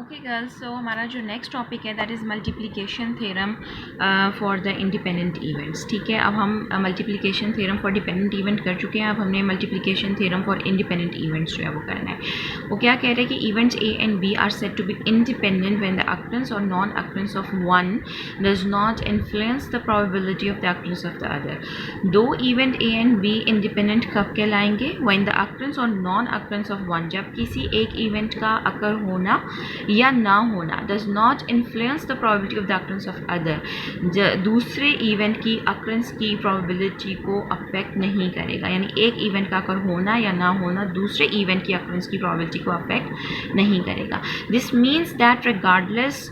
Okay girls, सो हमारा जो next topic है that is multiplication theorem for the independent events. ठीक है, अब हम multiplication theorem for dependent event कर चुके हैं। अब हमने multiplication theorem for independent events जो है वो करना है। वो क्या कह रहे हैं कि events A and B are said to be independent when the occurrence और non occurrence of one does not influence the probability of the occurrence of the other. दो event A and B independent कब कहलाएंगे? When the occurrence और non occurrence of one, जब किसी एक event का अकर होना या ना होना does not influence the probability of the occurrence of other, दूसरे इवेंट की अक्रेंस की प्रोबेबिलिटी को अफेक्ट नहीं करेगा। यानी एक इवेंट का अकर होना या ना होना दूसरे इवेंट की अक्रेंस की प्रोबेबिलिटी को अफेक्ट नहीं करेगा। This means that regardless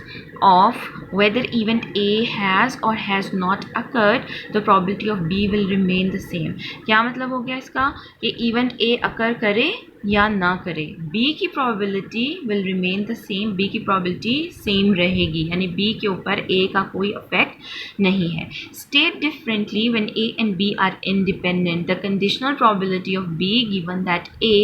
of whether event A has or has not occurred, the probability of B will remain the same। क्या मतलब हो गया इसका कि इवेंट A अकर करे या ना करे, B की probability will remain the same, B की प्रोबेबिलिटी सेम रहेगी, यानी B के ऊपर A का कोई इफेक्ट नहीं है। State differently, when A and B are independent the conditional probability of B given that A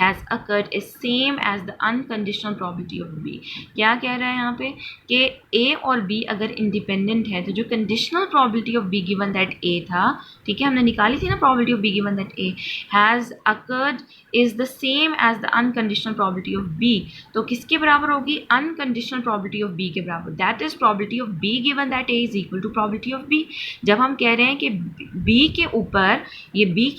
has occurred is same as the unconditional probability of B। क्या कह रहा है यहाँ पे कि A और B अगर इंडिपेंडेंट है तो जो conditional probability of B given that A था, ठीक है, हमने निकाली थी ना probability of B given that A has occurred is the same as the unconditional probability of B। तो किसके बराबर होगी? अनकंडीशनल प्रोबेबिलिटी ऑफ B के बराबर। That is probability of B given that A is equal to probability of B। जब हम कह रहे हैं कि B के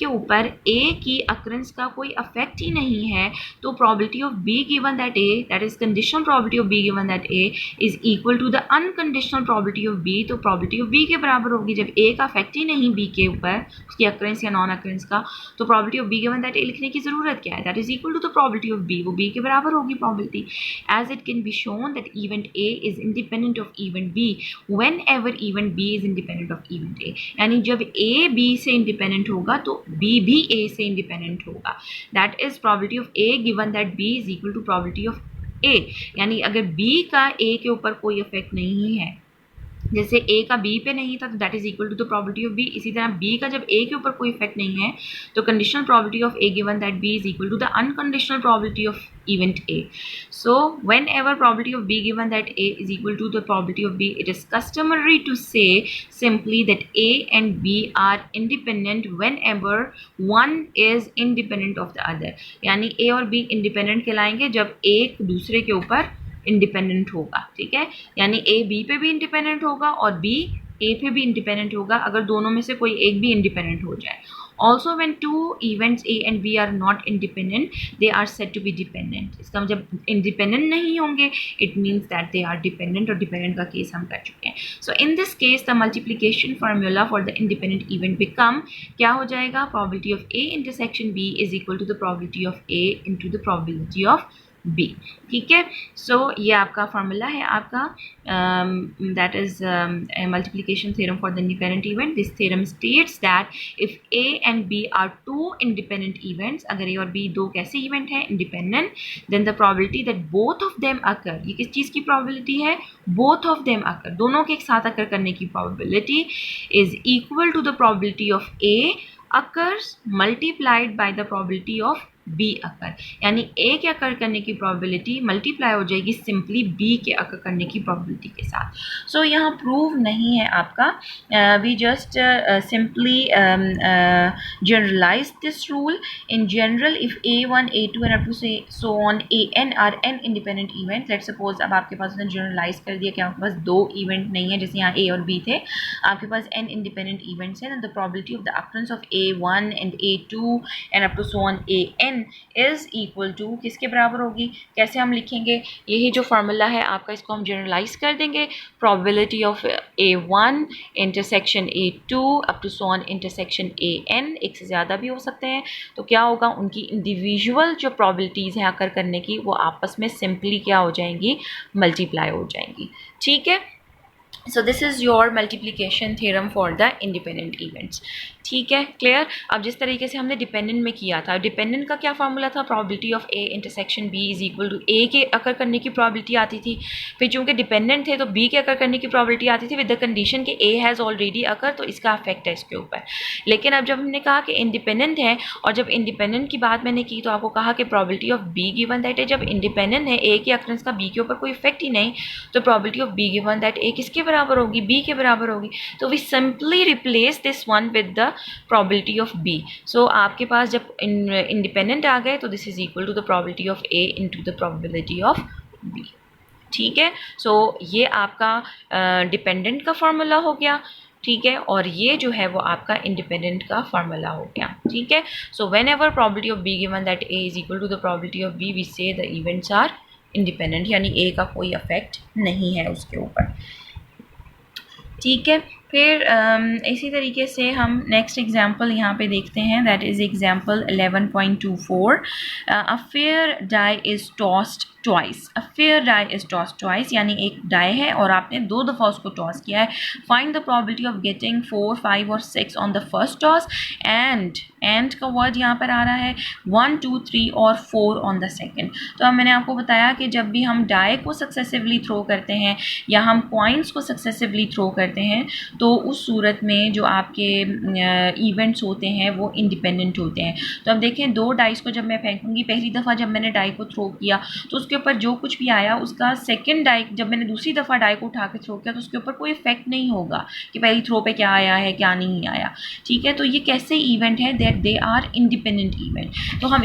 ऊपर A की अक्रेंस का कोई अफेक्ट ही नहीं है, तो probability of B given that A, that is conditional probability of B given that A is equal to the unconditional probability of B। तो प्रोबेबिलिटी ऑफ B के बराबर होगी जब A का अफेक्ट ही नहीं B के ऊपर, उसकी अक्रेंस या नॉन अक्रेंस का, तो probability of B given that A लिखने की जरूरत क्या है? That is equal to the probability of B। वो B के बराबर होगी probability. As it can be shown that event A is independent of event B whenever event B is independent of event A। यानी जब A B से independent होगा तो B भी A से इंडिपेंडेंट होगा। That is probability of A given that B is equal to probability of A। यानी अगर B का A के ऊपर कोई इफेक्ट नहीं है, जैसे A का B पे नहीं था तो that is equal to the probability of B, इसी तरह B का जब A के ऊपर कोई इफेक्ट नहीं है तो conditional probability of A given that B is equal to the unconditional probability of event A। So whenever probability of B given that A is equal to the probability of B, it is customary to say simply that A and B are independent whenever one is independent of the other। यानी A और B independent कहलाएंगे जब एक दूसरे के ऊपर independent होगा। ठीक है, यानी A B पे भी इंडिपेंडेंट होगा और B A पे भी इंडिपेंडेंट होगा अगर दोनों में से कोई एक भी इंडिपेंडेंट हो जाए। Also when two events A and B are not independent, they are said to be dependent। इसका मतलब इंडिपेंडेंट नहीं होंगे, it means that they are dependent, और डिपेंडेंट का केस हम कर चुके हैं। So in this case the multiplication formula for the independent event become, क्या हो जाएगा? Probability of A intersection B is equal to the probability of A into the probability of B। ठीक है, सो ये आपका फार्मूला है आपका, that is multiplication theorem for the independent event. This theorem states that if A and B are two independent events, अगर A और B दो कैसे इवेंट हैं independent, then the probability that both of them occur, ये किस चीज़ की probability है? Both of them अकर, दोनों के एक साथ अकर करने की probability is equal to the probability of A occurs multiplied by the probability of B occur. यानी A के अकर करने की प्रोबेबिलिटी मल्टीप्लाई हो जाएगी सिंपली B के अकर करने की प्रोबेबिलिटी के साथ। सो यहाँ प्रूव नहीं है आपका, we just simply generalize this rule. In general if A1 A2 and up to so on AN are n independent event, let suppose अब आपके पास जनरलाइज कर दिया कि आपके पास दो इवेंट नहीं है, जैसे यहाँ A और B थे, आपके पास n इंडिपेंडेंट इवेंट्स हैं, the probability of the occurrence of A1 and A2 and up to so on AN is equal to किसके बराबर होगी? कैसे हम लिखेंगे? यही जो फार्मूला है आपका, इसको हम जनरलाइज कर देंगे। Probability of A1 intersection A2 up to so on intersection AN, एक से ज़्यादा भी हो सकते हैं, तो क्या होगा? उनकी इंडिविजुअल जो प्रोबेबिलिटीज़ हैं अकर करने की वो आपस में सिंपली क्या हो जाएंगी? मल्टीप्लाई हो जाएंगी। ठीक है, so this is your multiplication theorem for the independent events। ठीक है, क्लियर। अब जिस तरीके से हमने डिपेंडेंट में किया था, डिपेंडेंट का क्या फार्मूला था, probability of A intersection B is equal to A के अकर करने की प्रोबेबिलिटी आती थी, फिर चूंकि डिपेंडेंट थे तो बी के अकर करने की प्रोबेबिलिटी आती थी विद द कंडीशन कि ए हैज़ ऑलरेडी अकर, तो इसका अफेक्ट है इसके ऊपर। लेकिन अब जब हमने कहा कि इंडिपेंडेंट है, और जब इंडिपेंडेंट की बात मैंने की तो आपको कहा कि probability of B given that है, जब इंडिपेंडेंट है ए के अकरेंस का बी के ऊपर कोई इफेक्ट ही नहीं, तो probability of B given that A किसके बराबर होगी, बी के बराबर होगी। तो we simply replace this one with the probability of B. So आपके पास जब इंडिपेंडेंट आ गए तो this is equal to the probability of A into the probability of B. ठीक है, सो ये आपका डिपेंडेंट का फार्मूला हो गया, ठीक है, और ये जो है वो आपका इंडिपेंडेंट का फार्मूला हो गया। ठीक है, so whenever probability of B given that A is equal to the probability of B, we say the events are independent, यानी ए का कोई अफेक्ट नहीं है उसके ऊपर। ठीक है, फिर इसी तरीके से हम नेक्स्ट एग्जांपल यहाँ पे देखते हैं, that is example 11.24। A fair die is tossed twice. A fair die is tossed twice, यानी एक डाई है और आपने 2 दफ़ा उसको टॉस किया है। Find the probability of getting 4, 5 और 6 on the first toss, and का वर्ड यहाँ पर आ रहा है 1, 2, 3 और 4 ऑन द सेकेंड। तो अब मैंने आपको बताया कि जब भी हम डाई को सक्सेसिवली थ्रो करते हैं या हम कॉइन्स को सक्सेसिवली थ्रो करते हैं तो उस सूरत में जो आपके इवेंट्स होते हैं वो इंडिपेंडेंट होते हैं। तो अब देखें, 2 डाइस को जब मैं फेंकूंगी, पहली दफ़ा जब मैंने डाई को थ्रो किया तो उसके ऊपर जो कुछ भी आया उसका सेकंड डाई, जब मैंने दूसरी दफ़ा डाई को उठा के थ्रो किया तो उसके ऊपर कोई इफेक्ट नहीं होगा कि पहली थ्रो पे क्या आया है क्या नहीं आया। ठीक है, तो ये कैसे इवेंट है, that they are independent event. तो हम इस